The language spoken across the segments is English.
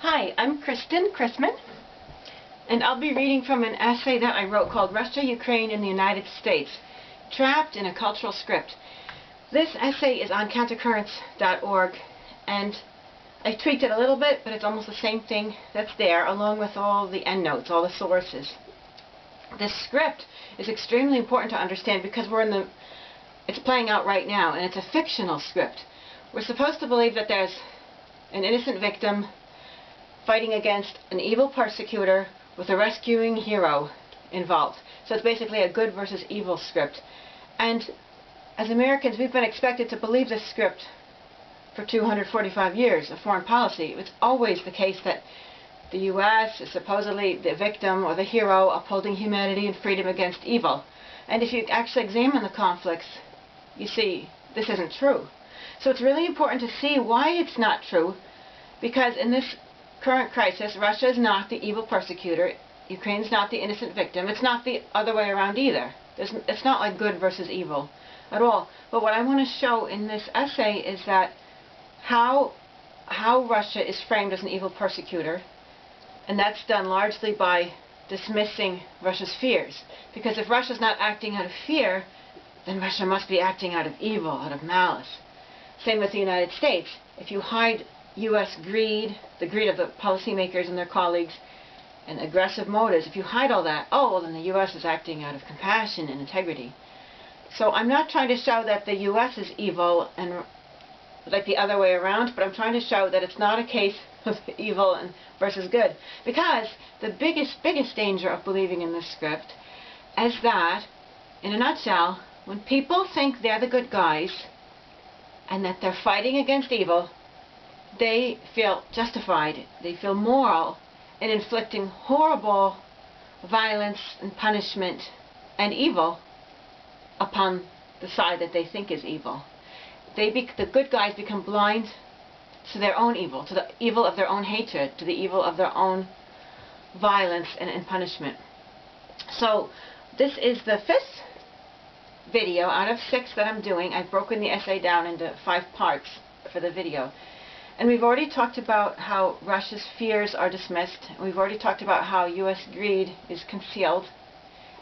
Hi, I'm Kristen Chrisman, and I'll be reading from an essay that I wrote called Russia, Ukraine, and the United States, Trapped in a Cultural Script. This essay is on countercurrents.org, and I tweaked it a little bit, but it's almost the same thing that's there, along with all the endnotes, all the sources. This script is extremely important to understand because it's playing out right now, and it's a fictional script. We're supposed to believe that there's an innocent victim fighting against an evil persecutor with a rescuing hero involved. So it's basically a good versus evil script. And as Americans, we've been expected to believe this script for 245 years of foreign policy. It's always the case that the U.S. is supposedly the victim or the hero upholding humanity and freedom against evil. And if you actually examine the conflicts, you see this isn't true. So it's really important to see why it's not true, because in this current crisis, Russia is not the evil persecutor, Ukraine's not the innocent victim, it's not the other way around either. It's not like good versus evil at all. But what I want to show in this essay is that how Russia is framed as an evil persecutor, and that's done largely by dismissing Russia's fears. Because if Russia's not acting out of fear, then Russia must be acting out of evil, out of malice. Same with the United States. If you hide U.S. greed, the greed of the policymakers and their colleagues, and aggressive motives, if you hide all that, oh, well, then the U.S. is acting out of compassion and integrity. So I'm not trying to show that the U.S. is evil and like the other way around, but I'm trying to show that it's not a case of evil and versus good. Because the biggest danger of believing in this script is that, in a nutshell, when people think they're the good guys and that they're fighting against evil, they feel justified, they feel moral in inflicting horrible violence and punishment and evil upon the side that they think is evil. The good guys become blind to their own evil, to the evil of their own hatred, to the evil of their own violence and punishment. So this is the 5th video out of 6 that I'm doing. I've broken the essay down into 5 parts for the video. And we've already talked about how Russia's fears are dismissed. We've already talked about how U.S. greed is concealed,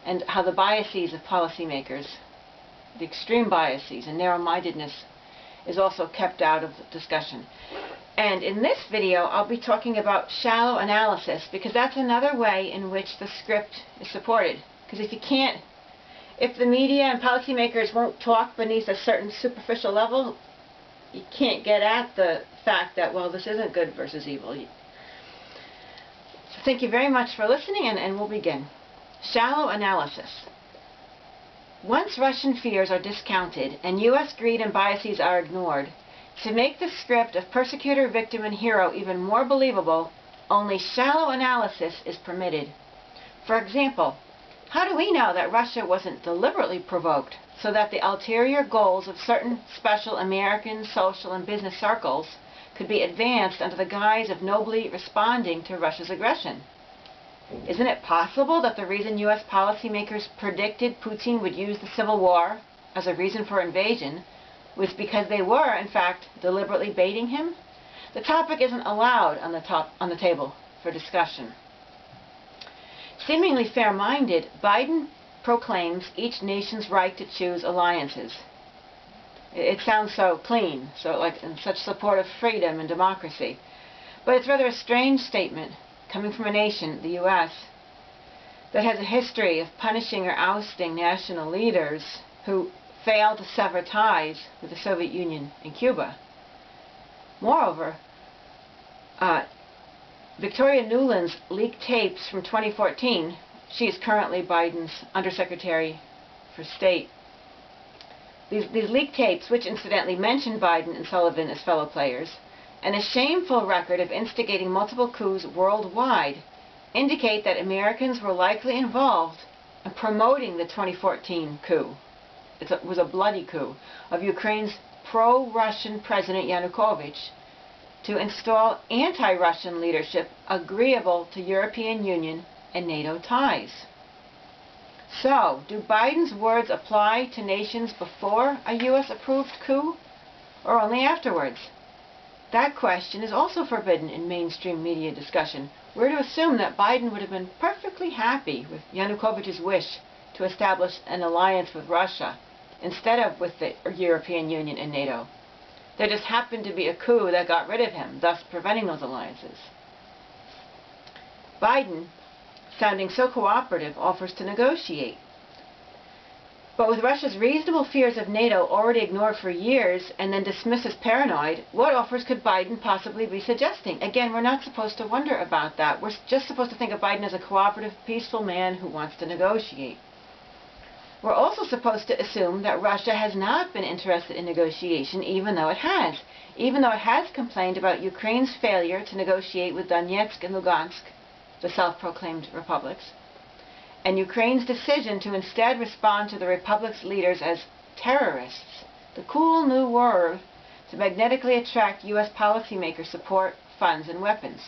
and how the biases of policymakers, the extreme biases and narrow-mindedness, is also kept out of the discussion. And in this video, I'll be talking about shallow analysis, because that's another way in which the script is supported. Because if the media and policymakers won't talk beneath a certain superficial level, you can't get at the fact that, well, this isn't good versus evil. So thank you very much for listening, and we'll begin. Shallow analysis. Once Russian fears are discounted and U.S. greed and biases are ignored, to make the script of persecutor, victim, and hero even more believable, only shallow analysis is permitted. For example, how do we know that Russia wasn't deliberately provoked so that the ulterior goals of certain special American social and business circles could be advanced under the guise of nobly responding to Russia's aggression? Isn't it possible that the reason U.S. policymakers predicted Putin would use the Civil War as a reason for invasion was because they were, in fact, deliberately baiting him? The topic isn't allowed on the table for discussion. Seemingly fair-minded, Biden proclaims each nation's right to choose alliances. It sounds so clean, in such support of freedom and democracy. But it's rather a strange statement coming from a nation, the U.S., that has a history of punishing or ousting national leaders who failed to sever ties with the Soviet Union and Cuba. Moreover, Victoria Nuland's leaked tapes from 2014, she is currently Biden's Undersecretary for State. These leaked tapes, which incidentally mention Biden and Sullivan as fellow players, and a shameful record of instigating multiple coups worldwide, indicate that Americans were likely involved in promoting the 2014 coup. It was a bloody coup of Ukraine's pro-Russian President Yanukovych to install anti-Russian leadership agreeable to European Union and NATO ties. So, do Biden's words apply to nations before a U.S.-approved coup, or only afterwards? That question is also forbidden in mainstream media discussion. We're to assume that Biden would have been perfectly happy with Yanukovych's wish to establish an alliance with Russia instead of with the European Union and NATO. There just happened to be a coup that got rid of him, thus preventing those alliances. Biden, sounding so cooperative, offers to negotiate. But with Russia's reasonable fears of NATO already ignored for years and then dismissed as paranoid, what offers could Biden possibly be suggesting? Again, we're not supposed to wonder about that. We're just supposed to think of Biden as a cooperative, peaceful man who wants to negotiate. We're also supposed to assume that Russia has not been interested in negotiation, even though it has. Even though it has complained about Ukraine's failure to negotiate with Donetsk and Lugansk, the self-proclaimed republics, and Ukraine's decision to instead respond to the republic's leaders as terrorists, the cool new word to magnetically attract U.S. policymakers' support, funds, and weapons.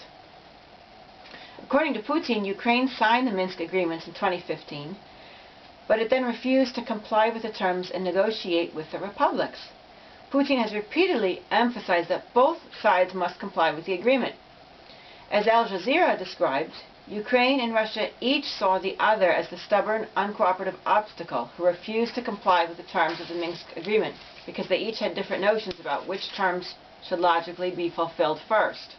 According to Putin, Ukraine signed the Minsk agreements in 2015, but it then refused to comply with the terms and negotiate with the republics. Putin has repeatedly emphasized that both sides must comply with the agreement. As Al Jazeera described, Ukraine and Russia each saw the other as the stubborn, uncooperative obstacle who refused to comply with the terms of the Minsk agreement because they each had different notions about which terms should logically be fulfilled first.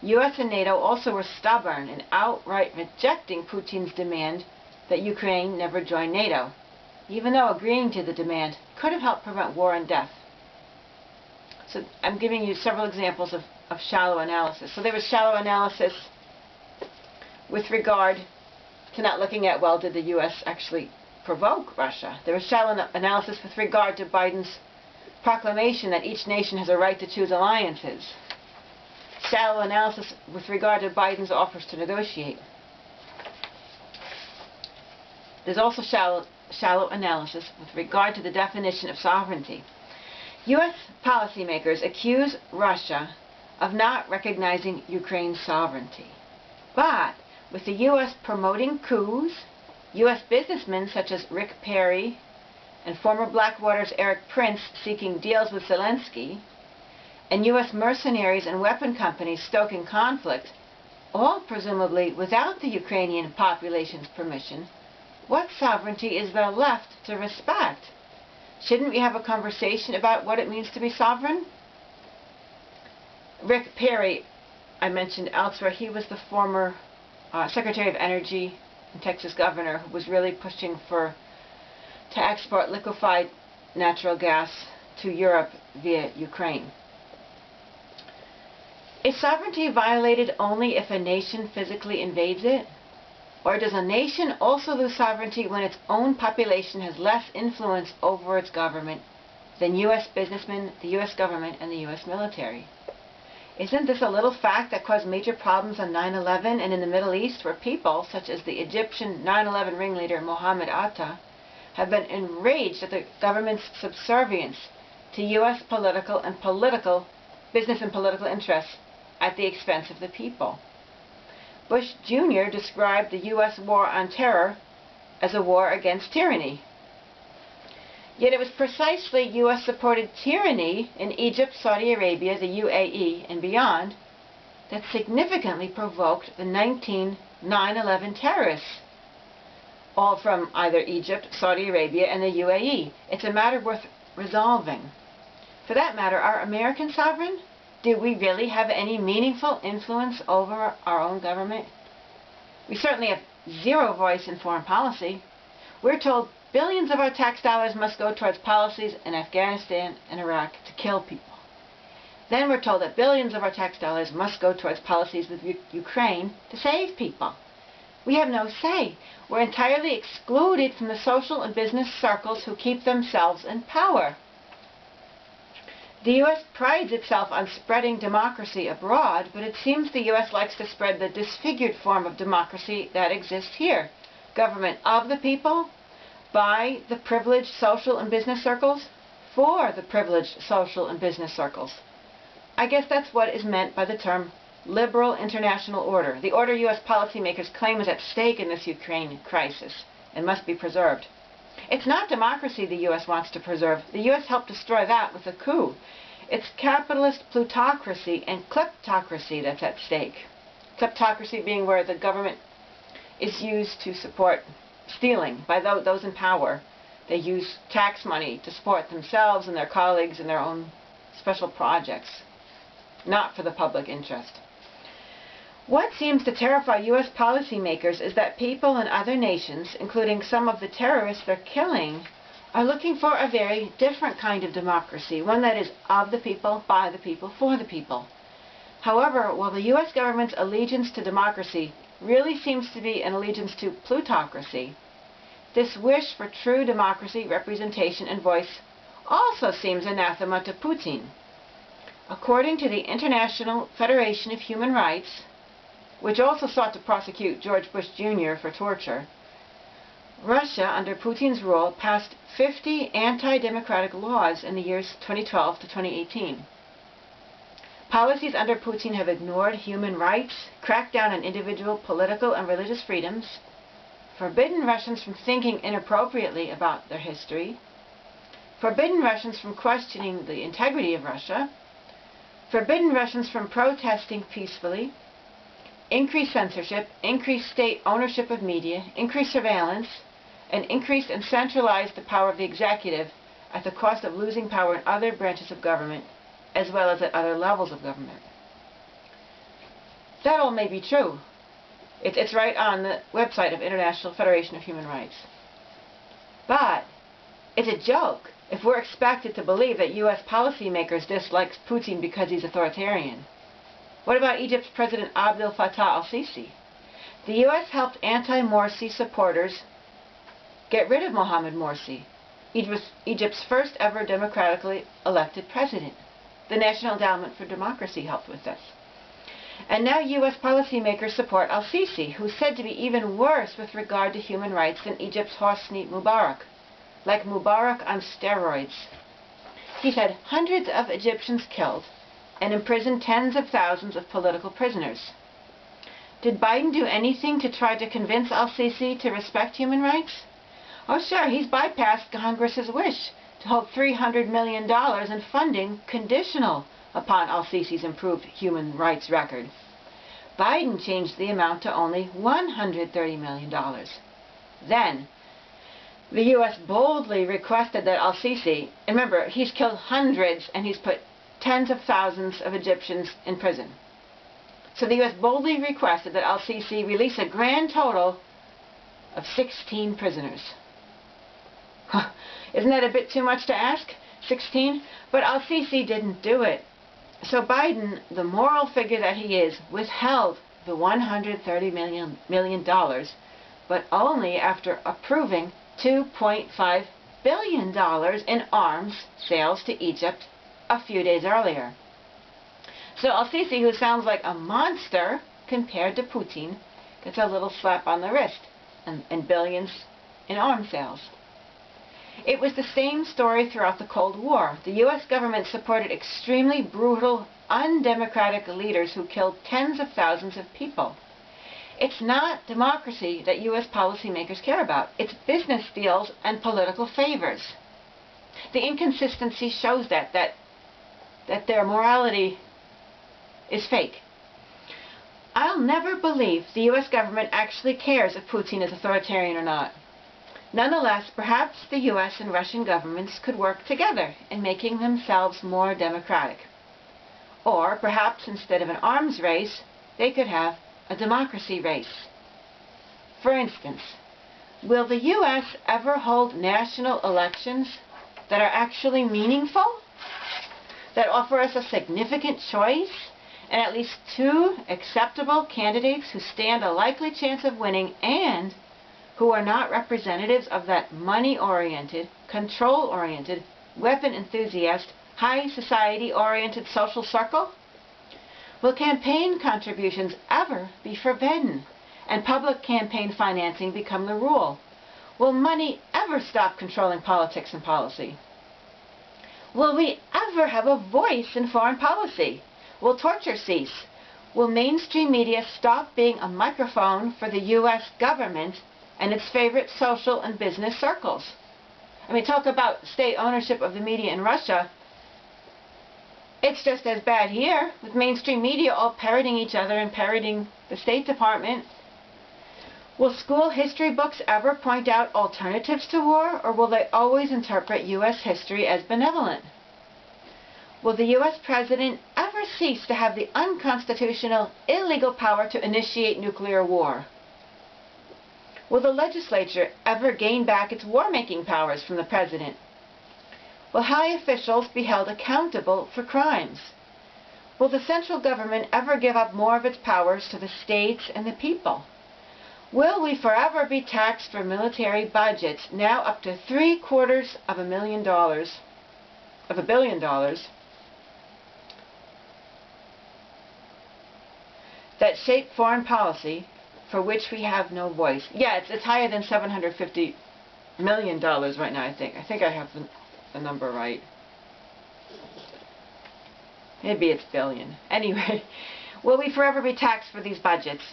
US and NATO also were stubborn in outright rejecting Putin's demand that Ukraine never join NATO, even though agreeing to the demand could have helped prevent war and death. So I'm giving you several examples of shallow analysis. So there was shallow analysis with regard to not looking at, well, did the U.S. actually provoke Russia? There was shallow analysis with regard to Biden's proclamation that each nation has a right to choose alliances. Shallow analysis with regard to Biden's offers to negotiate. There's also shallow analysis with regard to the definition of sovereignty. U.S. policymakers accuse Russia of not recognizing Ukraine's sovereignty. But with the U.S. promoting coups, U.S. businessmen such as Rick Perry and former Blackwater's Eric Prince seeking deals with Zelensky, and U.S. mercenaries and weapon companies stoking conflict, all presumably without the Ukrainian population's permission, what sovereignty is there left to respect? Shouldn't we have a conversation about what it means to be sovereign? Rick Perry, I mentioned elsewhere, he was the former Secretary of Energy and Texas governor who was really pushing to export liquefied natural gas to Europe via Ukraine. Is sovereignty violated only if a nation physically invades it? Or does a nation also lose sovereignty when its own population has less influence over its government than U.S. businessmen, the U.S. government, and the U.S. military? Isn't this a little fact that caused major problems on 9/11 and in the Middle East, where people, such as the Egyptian 9/11 ringleader Mohammed Atta, have been enraged at the government's subservience to U.S. business and political interests at the expense of the people? Bush Jr. described the U.S. war on terror as a war against tyranny. Yet it was precisely U.S.-supported tyranny in Egypt, Saudi Arabia, the UAE, and beyond that significantly provoked the 9/11 terrorists, all from either Egypt, Saudi Arabia, and the UAE. It's a matter worth resolving. For that matter, are Americans sovereign? Do we really have any meaningful influence over our own government? We certainly have zero voice in foreign policy. We're told billions of our tax dollars must go towards policies in Afghanistan and Iraq to kill people. Then we're told that billions of our tax dollars must go towards policies with Ukraine to save people. We have no say. We're entirely excluded from the social and business circles who keep themselves in power. The U.S. prides itself on spreading democracy abroad, but it seems the U.S. likes to spread the disfigured form of democracy that exists here. Government of the people, by the privileged social and business circles, for the privileged social and business circles. I guess that's what is meant by the term liberal international order, the order U.S. policymakers claim is at stake in this Ukraine crisis and must be preserved. It's not democracy the U.S. wants to preserve. The U.S. helped destroy that with a coup. It's capitalist plutocracy and kleptocracy that's at stake. Kleptocracy being where the government is used to support stealing by those in power. They use tax money to support themselves and their colleagues in their own special projects, not for the public interest. What seems to terrify U.S. policymakers is that people in other nations, including some of the terrorists they're killing, are looking for a very different kind of democracy, one that is of the people, by the people, for the people. However, while the U.S. government's allegiance to democracy really seems to be an allegiance to plutocracy, this wish for true democracy, representation, and voice also seems anathema to Putin. According to the International Federation of Human Rights, which also sought to prosecute George Bush Jr. for torture, Russia, under Putin's rule, passed 50 anti-democratic laws in the years 2012 to 2018. Policies under Putin have ignored human rights, cracked down on individual political and religious freedoms, forbidden Russians from thinking inappropriately about their history, forbidden Russians from questioning the integrity of Russia, forbidden Russians from protesting peacefully, increased censorship, increased state ownership of media, increased surveillance, and increased and centralized the power of the executive at the cost of losing power in other branches of government, as well as at other levels of government. That all may be true. It's right on the website of International Federation of Human Rights. But it's a joke if we're expected to believe that U.S. policymakers dislike Putin because he's authoritarian. What about Egypt's President Abdel Fattah al-Sisi? The U.S. helped anti-Morsi supporters get rid of Mohamed Morsi, Egypt's first ever democratically elected president. The National Endowment for Democracy helped with this. And now U.S. policymakers support al-Sisi, who's said to be even worse with regard to human rights than Egypt's Hosni Mubarak, like Mubarak on steroids. He's had hundreds of Egyptians killed and imprisoned tens of thousands of political prisoners. Did Biden do anything to try to convince al-Sisi to respect human rights? Oh sure, he's bypassed Congress's wish to hold $300 million in funding conditional upon al-Sisi's improved human rights record. Biden changed the amount to only $130 million. Then, the U.S. boldly requested that al-Sisi, and remember, he's killed hundreds and he's put tens of thousands of Egyptians in prison. So the U.S. boldly requested that al-Sisi release a grand total of 16 prisoners. Isn't that a bit too much to ask? 16? But al-Sisi didn't do it. So Biden, the moral figure that he is, withheld the $130 million, but only after approving $2.5 billion in arms sales to Egypt a few days earlier. So al-Sisi, who sounds like a monster compared to Putin, gets a little slap on the wrist and billions in arms sales. It was the same story throughout the Cold War. The U.S. government supported extremely brutal, undemocratic leaders who killed tens of thousands of people. It's not democracy that U.S. policymakers care about. It's business deals and political favors. The inconsistency shows that their morality is fake. I'll never believe the U.S. government actually cares if Putin is authoritarian or not. Nonetheless, perhaps the U.S. and Russian governments could work together in making themselves more democratic. Or perhaps instead of an arms race, they could have a democracy race. For instance, will the U.S. ever hold national elections that are actually meaningful? That offer us a significant choice and at least two acceptable candidates who stand a likely chance of winning and who are not representatives of that money-oriented, control-oriented, weapon enthusiast, high society-oriented social circle? Will campaign contributions ever be forbidden and public campaign financing become the rule? Will money ever stop controlling politics and policy? Will we ever have a voice in foreign policy? Will torture cease? Will mainstream media stop being a microphone for the U.S. government and its favorite social and business circles? I mean, talk about state ownership of the media in Russia. It's just as bad here, with mainstream media all parroting each other and parroting the State Department. Will school history books ever point out alternatives to war, or will they always interpret U.S. history as benevolent? Will the U.S. President ever cease to have the unconstitutional, illegal power to initiate nuclear war? Will the legislature ever gain back its war-making powers from the President? Will high officials be held accountable for crimes? Will the central government ever give up more of its powers to the states and the people? Will we forever be taxed for military budgets, now up to $750 billion, that shape foreign policy for which we have no voice? Yeah, it's higher than $750 million right now, I think. I think I have the number right. Maybe it's billion. Anyway, will we forever be taxed for these budgets?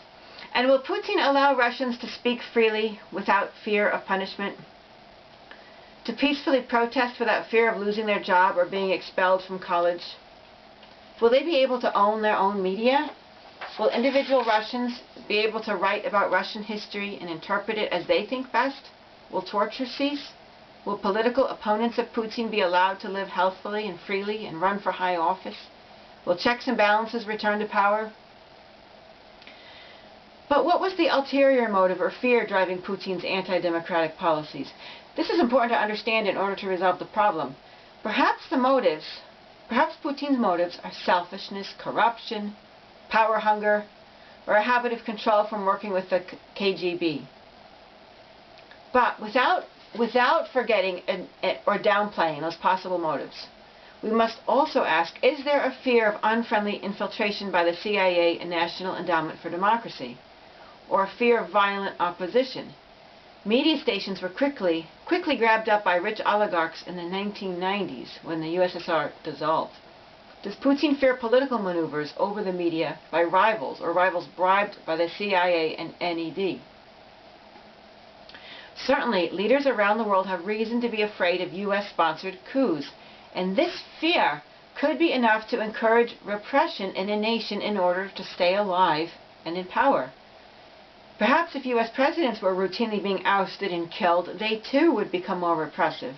And will Putin allow Russians to speak freely without fear of punishment? To peacefully protest without fear of losing their job or being expelled from college? Will they be able to own their own media? Will individual Russians be able to write about Russian history and interpret it as they think best? Will torture cease? Will political opponents of Putin be allowed to live healthfully and freely and run for high office? Will checks and balances return to power? But what was the ulterior motive or fear driving Putin's anti-democratic policies? This is important to understand in order to resolve the problem. Perhaps Putin's motives are selfishness, corruption, power hunger, or a habit of control from working with the KGB. But without forgetting or downplaying those possible motives, we must also ask, is there a fear of unfriendly infiltration by the CIA and National Endowment for Democracy? Or a fear of violent opposition? Media stations were quickly grabbed up by rich oligarchs in the 1990s when the USSR dissolved. Does Putin fear political maneuvers over the media by rivals, or rivals bribed by the CIA and NED? Certainly, leaders around the world have reason to be afraid of US-sponsored coups, and this fear could be enough to encourage repression in a nation in order to stay alive and in power. Perhaps if U.S. presidents were routinely being ousted and killed, they too would become more repressive.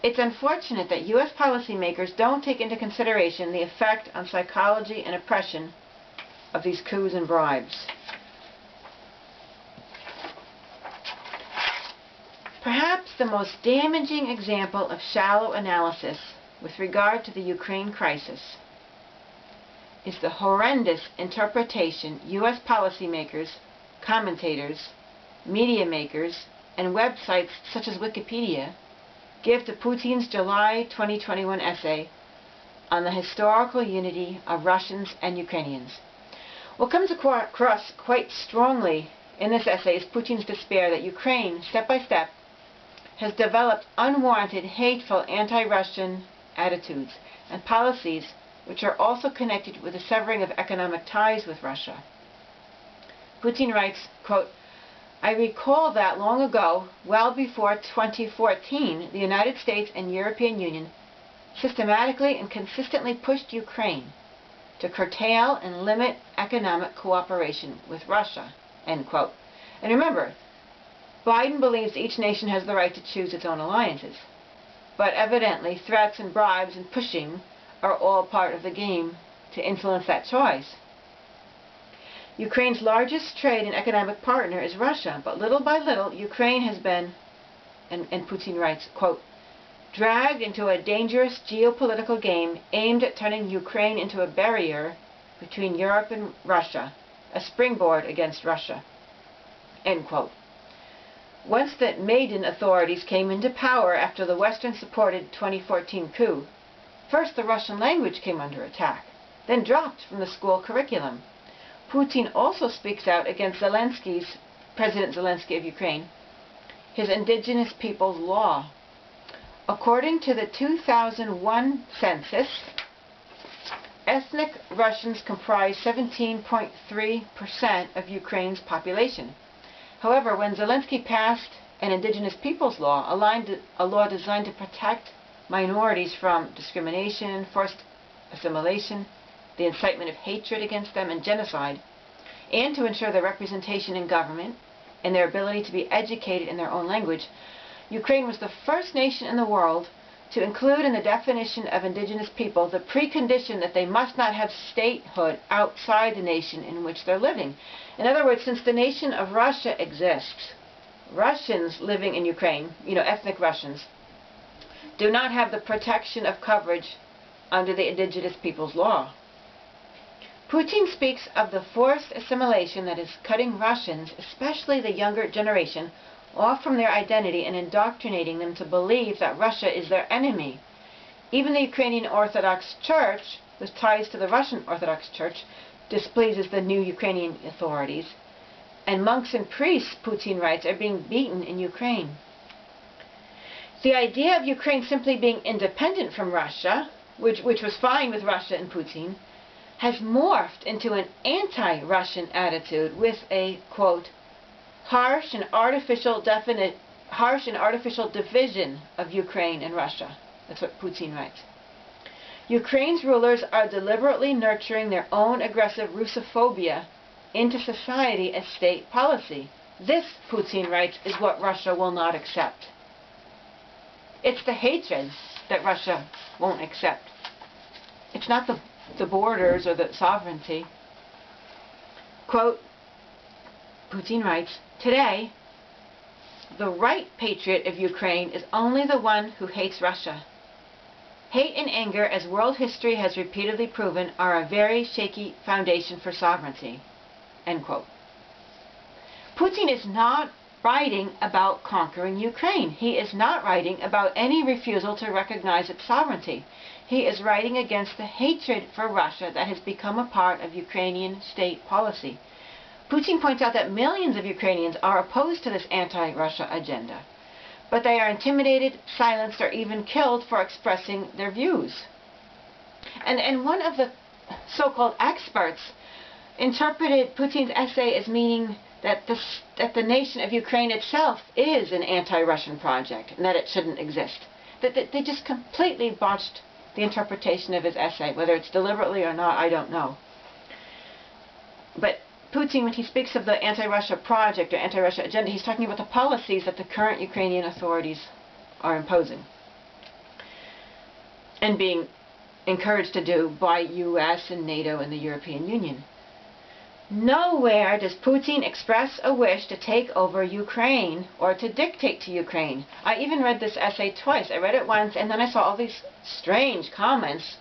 It's unfortunate that U.S. policymakers don't take into consideration the effect on psychology and oppression of these coups and bribes. Perhaps the most damaging example of shallow analysis with regard to the Ukraine crisis is the horrendous interpretation U.S. policymakers, commentators, media makers, and websites such as Wikipedia give to Putin's July 2021 essay on the historical unity of Russians and Ukrainians. What comes across quite strongly in this essay is Putin's despair that Ukraine, step by step, has developed unwarranted, hateful anti-Russian attitudes and policies which are also connected with the severing of economic ties with Russia. Putin writes, quote, "I recall that long ago, well before 2014, the United States and European Union systematically and consistently pushed Ukraine to curtail and limit economic cooperation with Russia," end quote. And remember, Biden believes each nation has the right to choose its own alliances. But evidently, threats and bribes and pushing are all part of the game to influence that choice. Ukraine's largest trade and economic partner is Russia, but little by little, Ukraine has been, and Putin writes, quote, "dragged into a dangerous geopolitical game aimed at turning Ukraine into a barrier between Europe and Russia, a springboard against Russia," end quote. Once the Maidan authorities came into power after the Western-supported 2014 coup, first the Russian language came under attack, then dropped from the school curriculum. Putin also speaks out against President Zelensky of Ukraine, his indigenous peoples' law. According to the 2001 census, ethnic Russians comprise 17.3% of Ukraine's population. However, when Zelensky passed an indigenous peoples' law, a law designed to protect minorities from discrimination, forced assimilation, the incitement of hatred against them, and genocide, and to ensure their representation in government and their ability to be educated in their own language, Ukraine was the first nation in the world to include in the definition of indigenous people the precondition that they must not have statehood outside the nation in which they're living. In other words, since the nation of Russia exists, Russians living in Ukraine, ethnic Russians, do not have the protection of coverage under the indigenous people's law. Putin speaks of the forced assimilation that is cutting Russians, especially the younger generation, off from their identity and indoctrinating them to believe that Russia is their enemy. Even the Ukrainian Orthodox Church, with ties to the Russian Orthodox Church, displeases the new Ukrainian authorities. And monks and priests, Putin writes, are being beaten in Ukraine. The idea of Ukraine simply being independent from Russia, which was fine with Russia and Putin, has morphed into an anti-Russian attitude with a, quote, harsh and artificial division of Ukraine and Russia. That's what Putin writes. Ukraine's rulers are deliberately nurturing their own aggressive Russophobia into society as state policy. This, Putin writes, is what Russia will not accept. It's the hatred that Russia won't accept. It's not the borders or the sovereignty. Quote, Putin writes, today, the right patriot of Ukraine is only the one who hates Russia. Hate and anger, as world history has repeatedly proven, are a very shaky foundation for sovereignty. End quote. Putin is not writing about conquering Ukraine. He is not writing about any refusal to recognize its sovereignty. He is writing against the hatred for Russia that has become a part of Ukrainian state policy. Putin points out that millions of Ukrainians are opposed to this anti-Russia agenda, but they are intimidated, silenced, or even killed for expressing their views. And one of the so-called experts interpreted Putin's essay as meaning that the nation of Ukraine itself is an anti-Russian project and that it shouldn't exist. That they just completely botched the interpretation of his essay. Whether it's deliberately or not, I don't know. But Putin, when he speaks of the anti-Russia project or anti-Russia agenda, he's talking about the policies that the current Ukrainian authorities are imposing and being encouraged to do by US and NATO and the European Union. Nowhere does Putin express a wish to take over Ukraine or to dictate to Ukraine. I even read this essay twice. I read it once and then I saw all these strange comments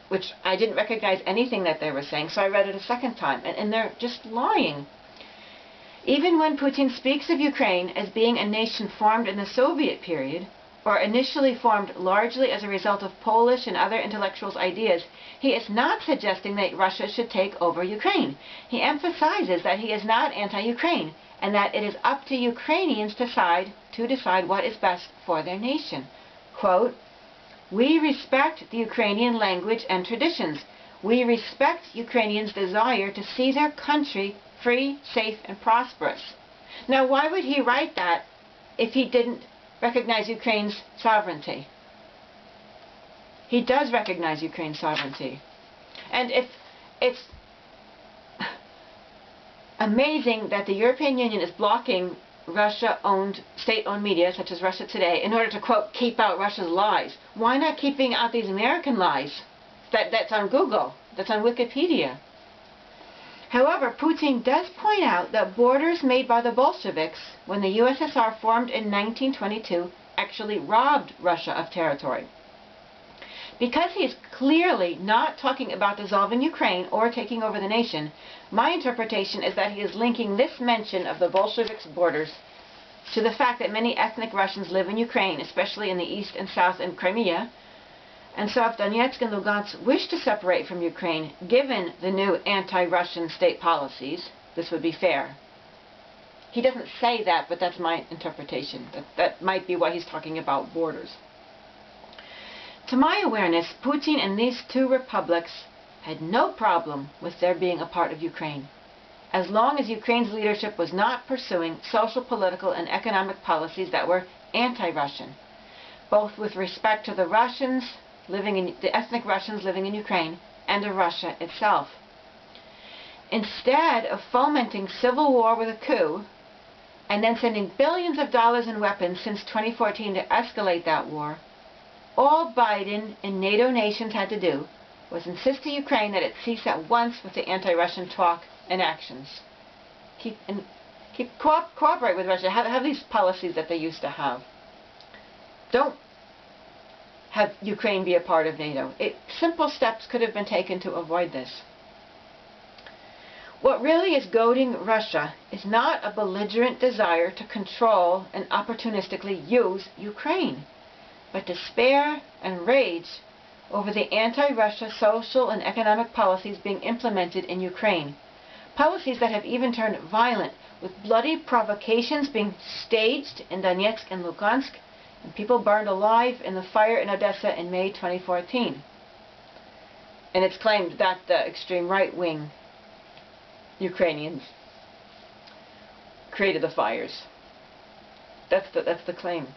which I didn't recognize anything that they were saying, so I read it a second time, and they're just lying. Even when Putin speaks of Ukraine as being a nation formed in the Soviet period, or initially formed largely as a result of Polish and other intellectuals' ideas, he is not suggesting that Russia should take over Ukraine. He emphasizes that he is not anti-Ukraine, and that it is up to Ukrainians to decide what is best for their nation. Quote, we respect the Ukrainian language and traditions. We respect Ukrainians' desire to see their country free, safe, and prosperous. Now, why would he write that if he didn't recognize Ukraine's sovereignty? He does recognize Ukraine's sovereignty. And if it's amazing that the European Union is blocking Russia-owned, state-owned media, such as Russia Today, in order to, quote, keep out Russia's lies. Why not keeping out these American lies? That's on Google. That's on Wikipedia. However, Putin does point out that borders made by the Bolsheviks when the USSR formed in 1922 actually robbed Russia of territory. Because he is clearly not talking about dissolving Ukraine or taking over the nation, my interpretation is that he is linking this mention of the Bolsheviks' borders to the fact that many ethnic Russians live in Ukraine, especially in the east and south and Crimea. And so if Donetsk and Lugansk wish to separate from Ukraine, given the new anti-Russian state policies, this would be fair. He doesn't say that, but that's my interpretation. That might be why he's talking about borders. To my awareness, Putin and these two republics had no problem with their being a part of Ukraine, as long as Ukraine's leadership was not pursuing social, political, and economic policies that were anti-Russian, both with respect to the Russians the ethnic Russians living in Ukraine, and of Russia itself. Instead of fomenting civil war with a coup, and then sending billions of dollars in weapons since 2014 to escalate that war, all Biden and NATO nations had to do was insist to Ukraine that it cease at once with the anti-Russian talk and actions. Cooperate with Russia. Have these policies that they used to have. Don't have Ukraine be a part of NATO. Simple steps could have been taken to avoid this. What really is goading Russia is not a belligerent desire to control and opportunistically use Ukraine, but despair and rage over the anti-Russia social and economic policies being implemented in Ukraine. Policies that have even turned violent, with bloody provocations being staged in Donetsk and Luhansk, and people burned alive in the fire in Odessa in May 2014. And it's claimed that the extreme right-wing Ukrainians created the fires. That's the claim.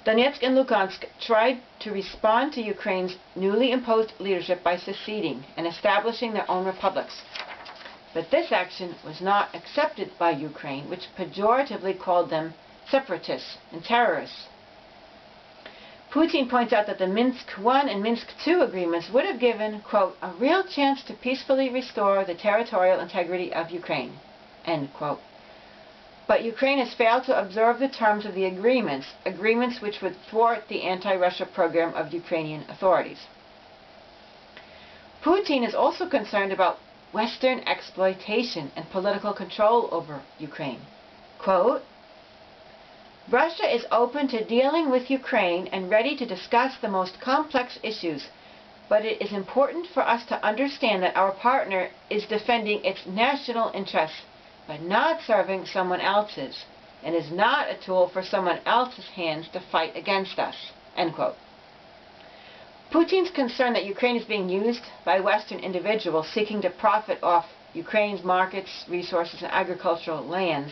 Donetsk and Luhansk tried to respond to Ukraine's newly imposed leadership by seceding and establishing their own republics. But this action was not accepted by Ukraine, which pejoratively called them separatists and terrorists. Putin points out that the Minsk I and Minsk II agreements would have given, quote, a real chance to peacefully restore the territorial integrity of Ukraine, end quote. But Ukraine has failed to observe the terms of the agreements which would thwart the anti-Russia program of Ukrainian authorities. Putin is also concerned about Western exploitation and political control over Ukraine. Quote, Russia is open to dealing with Ukraine and ready to discuss the most complex issues, but it is important for us to understand that our partner is defending its national interests, but not serving someone else's, and is not a tool for someone else's hands to fight against us, end quote. Putin's concern that Ukraine is being used by Western individuals seeking to profit off Ukraine's markets, resources, and agricultural lands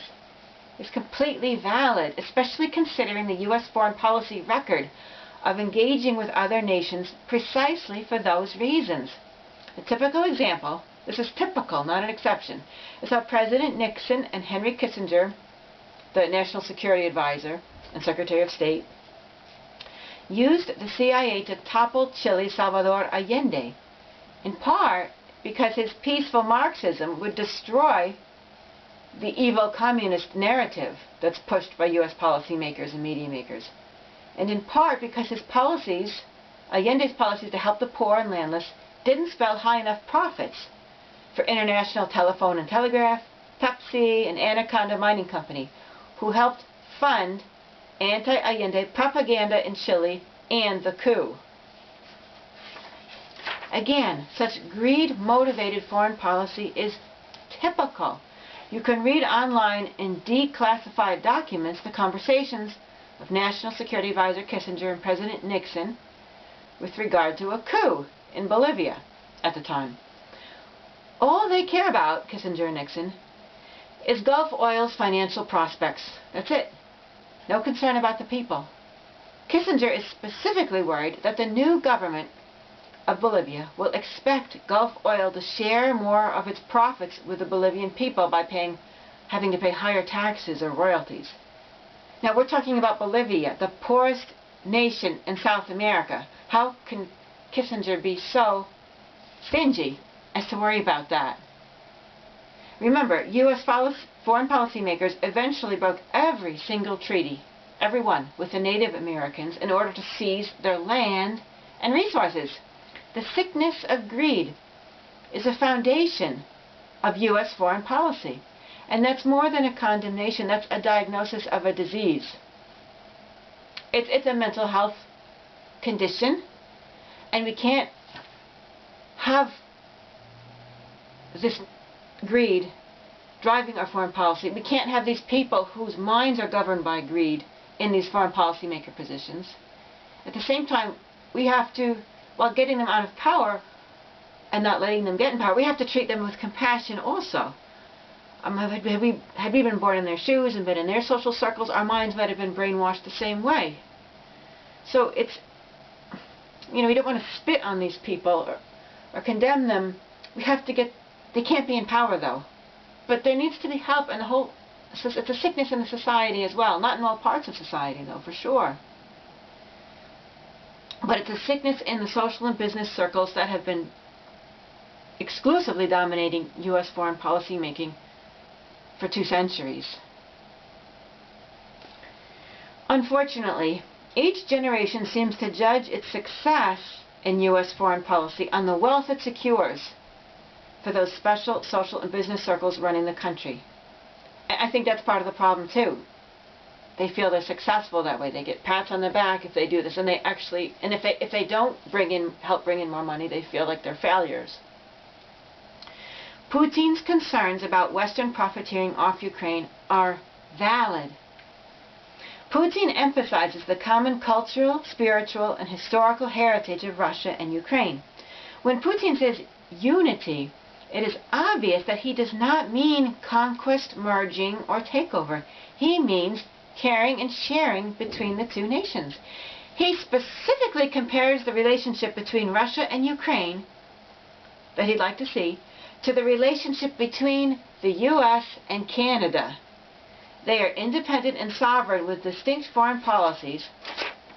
is completely valid, especially considering the U.S. foreign policy record of engaging with other nations precisely for those reasons. A typical example, this is typical, not an exception, is how President Nixon and Henry Kissinger, the National Security Advisor and Secretary of State, used the CIA to topple Chile's Salvador Allende, in part because his peaceful Marxism would destroy the evil communist narrative that's pushed by U.S. policymakers and media makers, and in part because his policies, Allende's policies to help the poor and landless, didn't spell high enough profits for International Telephone and Telegraph, Pepsi, and Anaconda Mining Company, who helped fund anti-Allende propaganda in Chile and the coup. Again, such greed-motivated foreign policy is typical. You can read online in declassified documents the conversations of National Security Advisor Kissinger and President Nixon with regard to a coup in Bolivia at the time. All they care about, Kissinger and Nixon, is Gulf Oil's financial prospects. That's it. No concern about the people. Kissinger is specifically worried that the new government of Bolivia will expect Gulf Oil to share more of its profits with the Bolivian people by having to pay higher taxes or royalties. Now we're talking about Bolivia, the poorest nation in South America. How can Kissinger be so stingy as to worry about that? Remember, U.S. foreign policymakers eventually broke every single treaty, every one, with the Native Americans in order to seize their land and resources. The sickness of greed is a foundation of U.S. foreign policy. And that's more than a condemnation. That's a diagnosis of a disease. It's a mental health condition. And we can't have this greed driving our foreign policy. We can't have these people whose minds are governed by greed in these foreign policymaker positions. At the same time, we have to, while getting them out of power and not letting them get in power, we have to treat them with compassion also. Had we been born in their shoes and been in their social circles, our minds might have been brainwashed the same way. So we don't want to spit on these people or condemn them. We have to they can't be in power though. But there needs to be help in the whole, it's a sickness in the society as well. Not in all parts of society though, for sure. But it's a sickness in the social and business circles that have been exclusively dominating U.S. foreign policy making for 2 centuries. Unfortunately, each generation seems to judge its success in U.S. foreign policy on the wealth it secures for those special social and business circles running the country. I think that's part of the problem too. They feel they're successful that way. They get pats on the back if they do this, and they actually, and if they don't help bring in more money, they feel like they're failures. Putin's concerns about Western profiteering off Ukraine are valid. Putin emphasizes the common cultural, spiritual, and historical heritage of Russia and Ukraine. When Putin says unity, it is obvious that he does not mean conquest, merging, or takeover. He means caring and sharing between the 2 nations. He specifically compares the relationship between Russia and Ukraine that he'd like to see to the relationship between the U.S. and Canada. They are independent and sovereign with distinct foreign policies,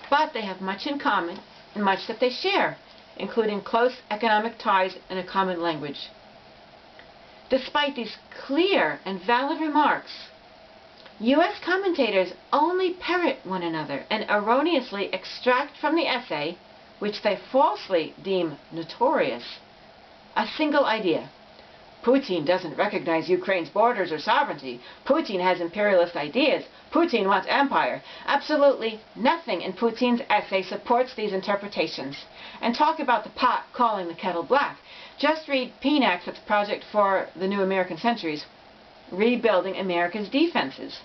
but they have much in common and much that they share, including close economic ties and a common language. Despite these clear and valid remarks, U.S. commentators only parrot one another and erroneously extract from the essay, which they falsely deem notorious, a single idea. Putin doesn't recognize Ukraine's borders or sovereignty. Putin has imperialist ideas. Putin wants empire. Absolutely nothing in Putin's essay supports these interpretations. And talk about the pot calling the kettle black. Just read PNAC's project for the New American Centuries, Rebuilding America's Defenses.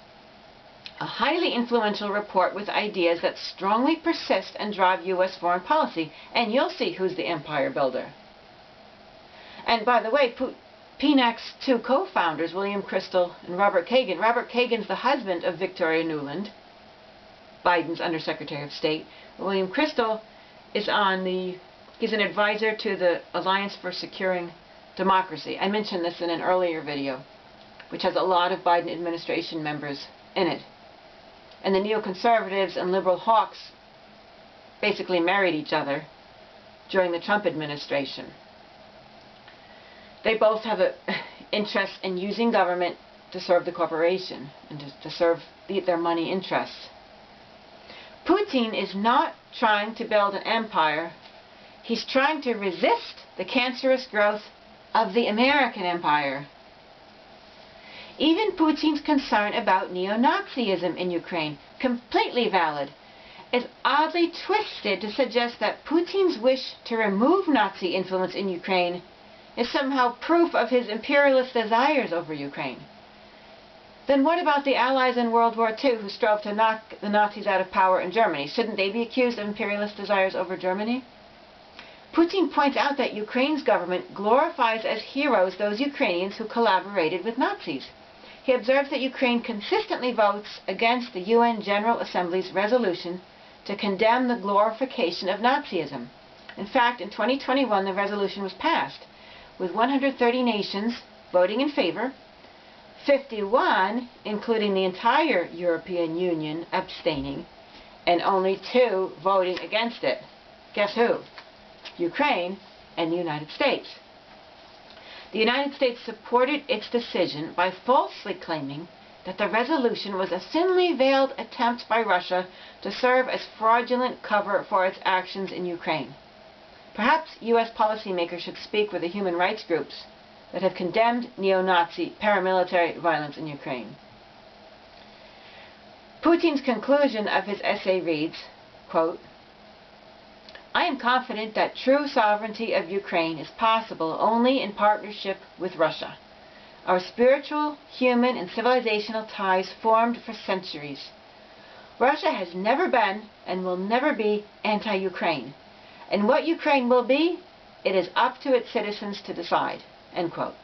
A highly influential report with ideas that strongly persist and drive U.S. foreign policy. And you'll see who's the empire builder. And by the way, PNAC's 2 co-founders, William Kristol and Robert Kagan. Robert Kagan's the husband of Victoria Nuland, Biden's Undersecretary of State. William Kristol is he's an advisor to the Alliance for Securing Democracy. I mentioned this in an earlier video, which has a lot of Biden administration members in it. And the neoconservatives and liberal hawks basically married each other during the Trump administration. They both have an interest in using government to serve the corporation and to serve their money interests. Putin is not trying to build an empire. He's trying to resist the cancerous growth of the American empire. Even Putin's concern about neo-Nazism in Ukraine, completely valid, is oddly twisted to suggest that Putin's wish to remove Nazi influence in Ukraine is somehow proof of his imperialist desires over Ukraine. Then what about the Allies in World War II who strove to knock the Nazis out of power in Germany? Shouldn't they be accused of imperialist desires over Germany? Putin points out that Ukraine's government glorifies as heroes those Ukrainians who collaborated with Nazis. He observes that Ukraine consistently votes against the UN General Assembly's resolution to condemn the glorification of Nazism. In fact, in 2021 the resolution was passed, with 130 nations voting in favor, 51, including the entire European Union, abstaining, and only 2 voting against it. Guess who? Ukraine and the United States. The United States supported its decision by falsely claiming that the resolution was a thinly veiled attempt by Russia to serve as fraudulent cover for its actions in Ukraine. Perhaps U.S. policymakers should speak with the human rights groups that have condemned neo-Nazi paramilitary violence in Ukraine. Putin's conclusion of his essay reads, quote, "I am confident that true sovereignty of Ukraine is possible only in partnership with Russia. Our spiritual, human, and civilizational ties formed for centuries. Russia has never been and will never be anti-Ukraine. And what Ukraine will be, it is up to its citizens to decide." End quote.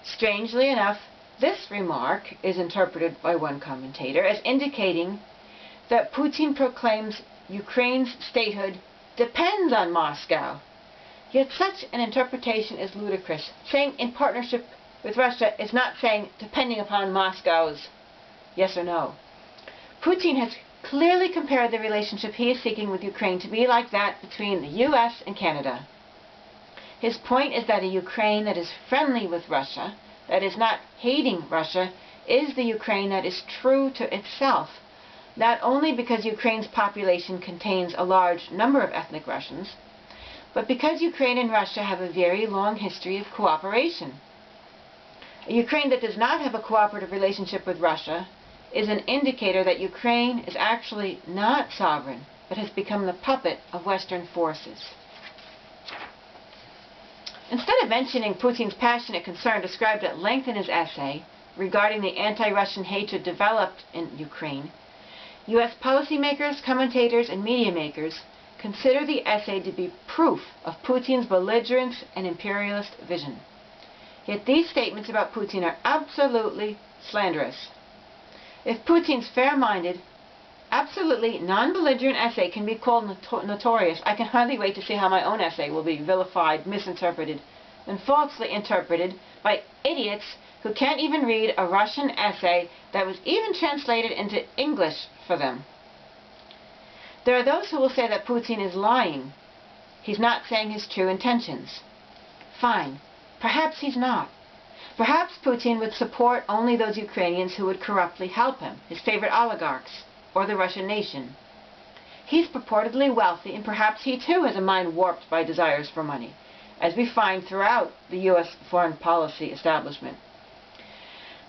Strangely enough, this remark is interpreted by one commentator as indicating that Putin proclaims Ukraine's statehood depends on Moscow. Yet such an interpretation is ludicrous. Saying in partnership with Russia is not saying depending upon Moscow's yes or no. Putin has clearly compared the relationship he is seeking with Ukraine to be like that between the U.S. and Canada. His point is that a Ukraine that is friendly with Russia, that is not hating Russia, is the Ukraine that is true to itself, not only because Ukraine's population contains a large number of ethnic Russians, but because Ukraine and Russia have a very long history of cooperation. A Ukraine that does not have a cooperative relationship with Russia is an indicator that Ukraine is actually not sovereign, but has become the puppet of Western forces. Instead of mentioning Putin's passionate concern described at length in his essay regarding the anti-Russian hatred developed in Ukraine, U.S. policymakers, commentators, and media makers consider the essay to be proof of Putin's belligerent and imperialist vision. Yet these statements about Putin are absolutely slanderous. If Putin's fair-minded, absolutely non-belligerent essay can be called notorious, I can hardly wait to see how my own essay will be vilified, misinterpreted, and falsely interpreted by idiots who can't even read a Russian essay that was even translated into English for them. There are those who will say that Putin is lying. He's not saying his true intentions. Fine. Perhaps he's not. Perhaps Putin would support only those Ukrainians who would corruptly help him, his favorite oligarchs, or the Russian nation. He's purportedly wealthy, and perhaps he too has a mind warped by desires for money, as we find throughout the U.S. foreign policy establishment.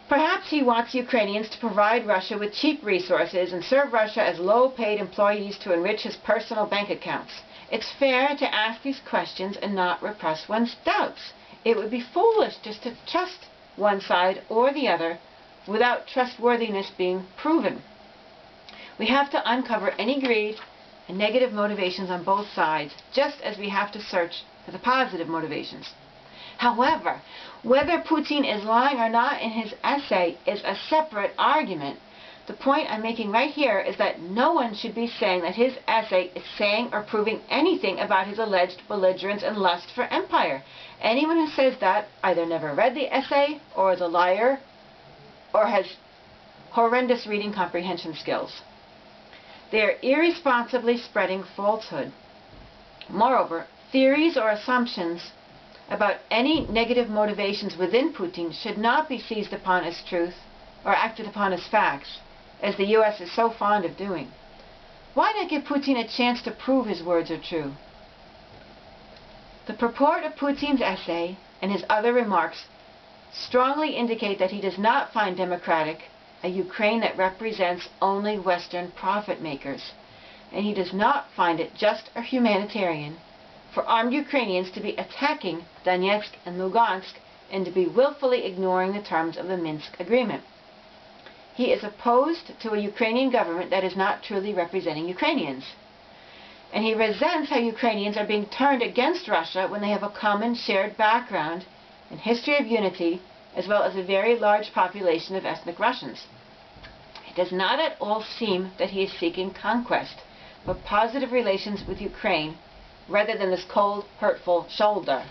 Perhaps he wants Ukrainians to provide Russia with cheap resources and serve Russia as low-paid employees to enrich his personal bank accounts. It's fair to ask these questions and not repress one's doubts. It would be foolish just to trust one side or the other without trustworthiness being proven. We have to uncover any greed and negative motivations on both sides, just as we have to search for the positive motivations. However, whether Putin is lying or not in his essay is a separate argument. The point I'm making right here is that no one should be saying that his essay is saying or proving anything about his alleged belligerence and lust for empire. Anyone who says that either never read the essay, or is a liar, or has horrendous reading comprehension skills. They are irresponsibly spreading falsehood. Moreover, theories or assumptions about any negative motivations within Putin should not be seized upon as truth or acted upon as facts, as the U.S. is so fond of doing. Why not give Putin a chance to prove his words are true? The purport of Putin's essay and his other remarks strongly indicate that he does not find democratic a Ukraine that represents only Western profit makers, and he does not find it just or humanitarian for armed Ukrainians to be attacking Donetsk and Lugansk and to be willfully ignoring the terms of the Minsk agreement. He is opposed to a Ukrainian government that is not truly representing Ukrainians. And he resents how Ukrainians are being turned against Russia when they have a common shared background and history of unity, as well as a very large population of ethnic Russians. It does not at all seem that he is seeking conquest, but positive relations with Ukraine, rather than this cold, hurtful shoulder.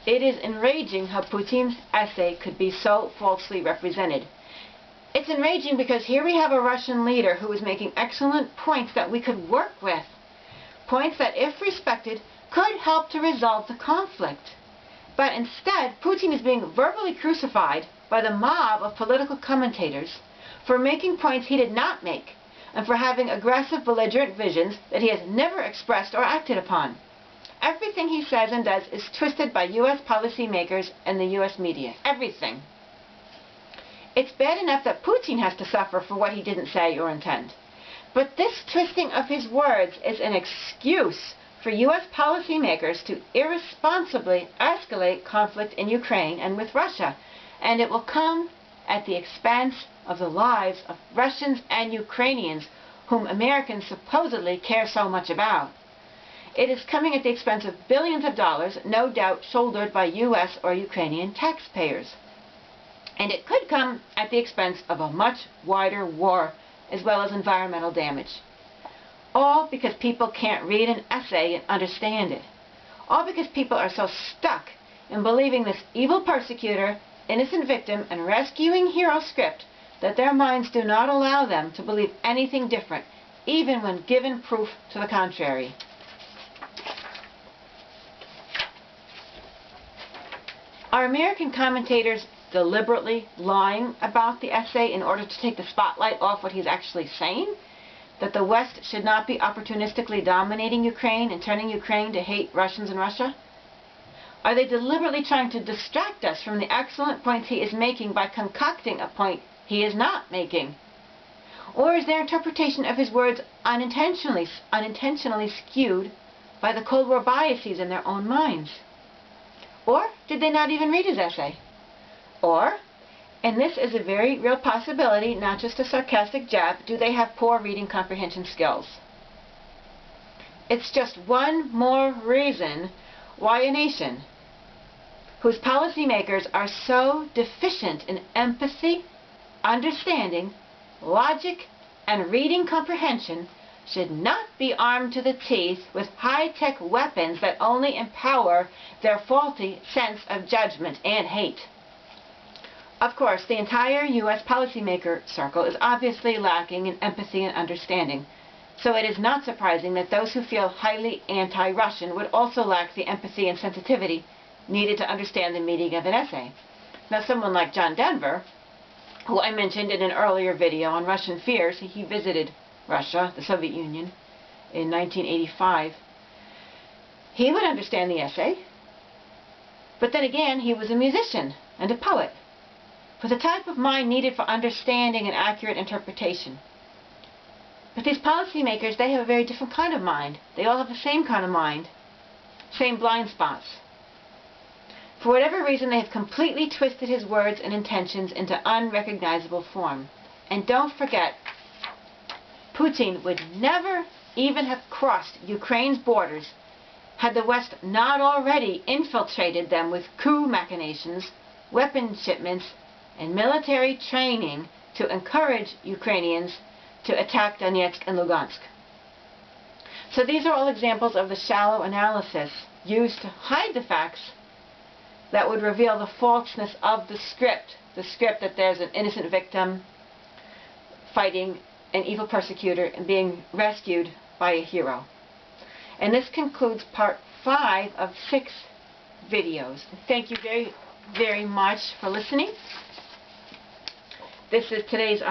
It is enraging how Putin's essay could be so falsely represented. It's enraging because here we have a Russian leader who is making excellent points that we could work with. Points that, if respected, could help to resolve the conflict. But instead, Putin is being verbally crucified by the mob of political commentators for making points he did not make, and for having aggressive, belligerent visions that he has never expressed or acted upon. Everything he says and does is twisted by U.S. policymakers and the U.S. media. Everything. It's bad enough that Putin has to suffer for what he didn't say or intend. But this twisting of his words is an excuse for U.S. policymakers to irresponsibly escalate conflict in Ukraine and with Russia, and it will come at the expense of the lives of Russians and Ukrainians whom Americans supposedly care so much about. It is coming at the expense of billions of dollars, no doubt shouldered by U.S. or Ukrainian taxpayers. And it could come at the expense of a much wider war as well as environmental damage. All because people can't read an essay and understand it. All because people are so stuck in believing this evil persecutor, innocent victim, and rescuing hero script that their minds do not allow them to believe anything different, even when given proof to the contrary. Are American commentators deliberately lying about the essay in order to take the spotlight off what he's actually saying? That the West should not be opportunistically dominating Ukraine and turning Ukraine to hate Russians and Russia? Are they deliberately trying to distract us from the excellent points he is making by concocting a point he is not making? Or is their interpretation of his words unintentionally skewed by the Cold War biases in their own minds? Or did they not even read his essay? Or, and this is a very real possibility, not just a sarcastic jab, do they have poor reading comprehension skills? It's just one more reason why a nation whose policymakers are so deficient in empathy, understanding, logic, and reading comprehension should not be armed to the teeth with high-tech weapons that only empower their faulty sense of judgment and hate. Of course, the entire U.S. policymaker circle is obviously lacking in empathy and understanding, so it is not surprising that those who feel highly anti-Russian would also lack the empathy and sensitivity needed to understand the meaning of an essay. Now, someone like John Denver, who I mentioned in an earlier video on Russian fears, he visited Russia, the Soviet Union, in 1985. He would understand the essay, but then again, he was a musician and a poet, with a type of mind needed for understanding and accurate interpretation. But these policymakers, they have a very different kind of mind. They all have the same kind of mind, same blind spots. For whatever reason, they have completely twisted his words and intentions into unrecognizable form. And don't forget, Putin would never even have crossed Ukraine's borders had the West not already infiltrated them with coup machinations, weapon shipments, and military training to encourage Ukrainians to attack Donetsk and Lugansk. So these are all examples of the shallow analysis used to hide the facts that would reveal the falseness of the script that there's an innocent victim fighting an evil persecutor and being rescued by a hero. And this concludes part 5 of 6 videos. Thank you very, very much for listening. This is today's,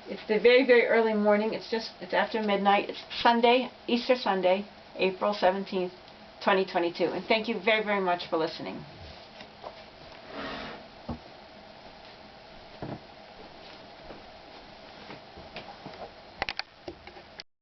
it's the very, very early morning. It's after midnight. It's Sunday, Easter Sunday, April 17th, 2022. And thank you very, very much for listening.